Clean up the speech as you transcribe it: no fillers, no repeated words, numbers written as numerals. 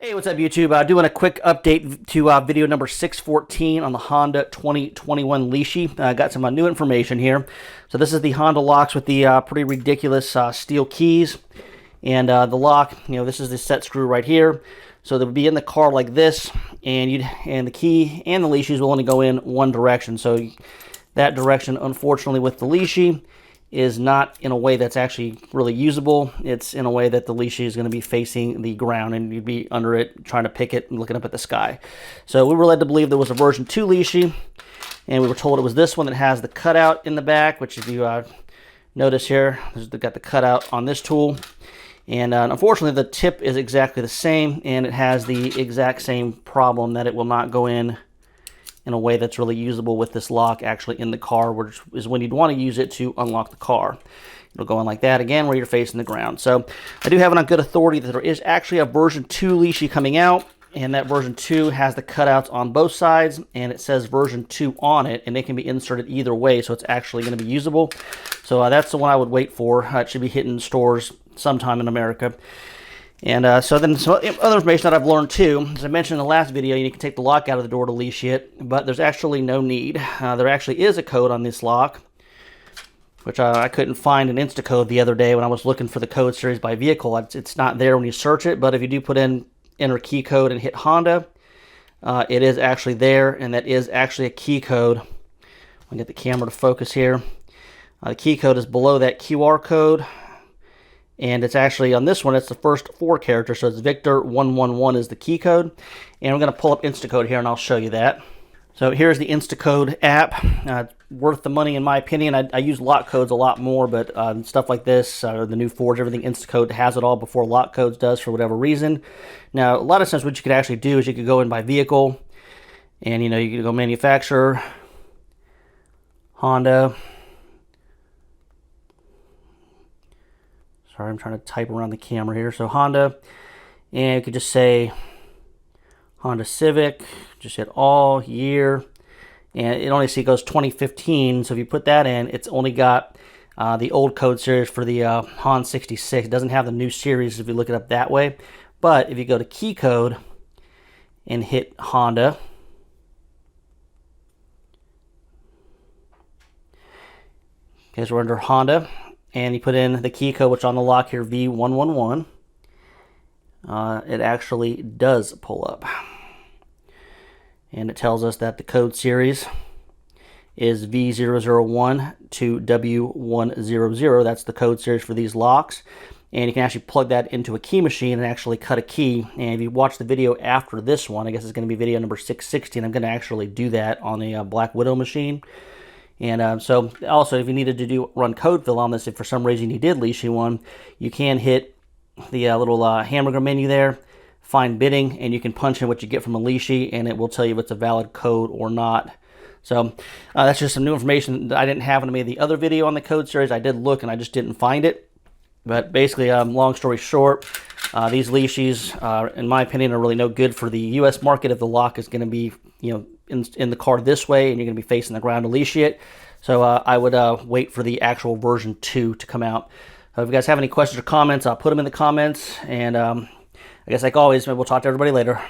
Hey, what's up YouTube? Doing a quick update to video number 614 on the Honda 2021 Lishi. Got some new information here. So this is the Honda locks with the pretty ridiculous steel keys. And the lock, this is the set screw right here. So they would be in the car like this, and the key and the Lishis will only go in one direction. So that direction, unfortunately, with the Lishi is not in a way that's actually really usable. It's in a way that the Lishi is going to be facing the ground and you'd be under it trying to pick it and looking up at the sky. So we were led to believe there was a version 2 Lishi, and we were told it was this one that has the cutout in the back, which if you notice here, they've got the cutout on this tool. And unfortunately the tip is exactly the same, and it has the exact same problem that it will not go in a way that's really usable with this lock actually in the car, which is when you'd want to use it to unlock the car. It'll go in like that again where you're facing the ground. So I do have it on good authority that there is actually a version 2 Lishi coming out, and that version 2 has the cutouts on both sides, and it says version 2 on it, and they can be inserted either way, so it's actually going to be usable. So that's the one I would wait for. It should be hitting stores sometime in America. And so then some other information that I've learned too, as I mentioned in the last video, you can take the lock out of the door to leash it, but there's actually no need. There actually is a code on this lock, which I couldn't find an Instacode the other day when I was looking for the code series by vehicle. It's not there when you search it, but if you do put in enter key code and hit Honda, it is actually there, and that is actually a key code. I'll get the camera to focus here. The key code is below that QR code. And it's actually, on this one, it's the first 4 characters, so it's Victor 111 is the key code. And we're going to pull up Instacode here, and I'll show you that. So here's the Instacode app. Worth the money, in my opinion. I use lock codes a lot more, but stuff like this, the new Forge, everything, Instacode has it all before lock codes does for whatever reason. Now, a lot of times what you could actually do is you could go in by vehicle, and, you could go manufacturer, Honda. Sorry, I'm trying to type around the camera here. So Honda, and you could just say Honda Civic, just hit all, year, and it only goes 2015. So if you put that in, it's only got the old code series for the Honda 66. It doesn't have the new series if you look it up that way. But if you go to key code and hit Honda, okay, so we're under Honda. And you put in the key code, which is on the lock here, V111. It actually does pull up. And it tells us that the code series is V001 to W100. That's the code series for these locks. And you can actually plug that into a key machine and actually cut a key. And if you watch the video after this one, I guess it's going to be video number 616, I'm going to actually do that on a Black Widow machine. And so also, if you needed to run code fill on this, if for some reason you did Lishi one, you can hit the little hamburger menu there, find bidding, and you can punch in what you get from a Lishi, and it will tell you if it's a valid code or not. So that's just some new information that I didn't have in any of the other video on the code series. I did look, and I just didn't find it. But basically, long story short, these Lishis, in my opinion, are really no good for the U.S. market if the lock is going to be, in the car this way, and you're going to be facing the ground to Lishi it. So I would wait for the actual version 2 to come out. If you guys have any questions or comments, I'll put them in the comments. And I guess like always, maybe we'll talk to everybody later.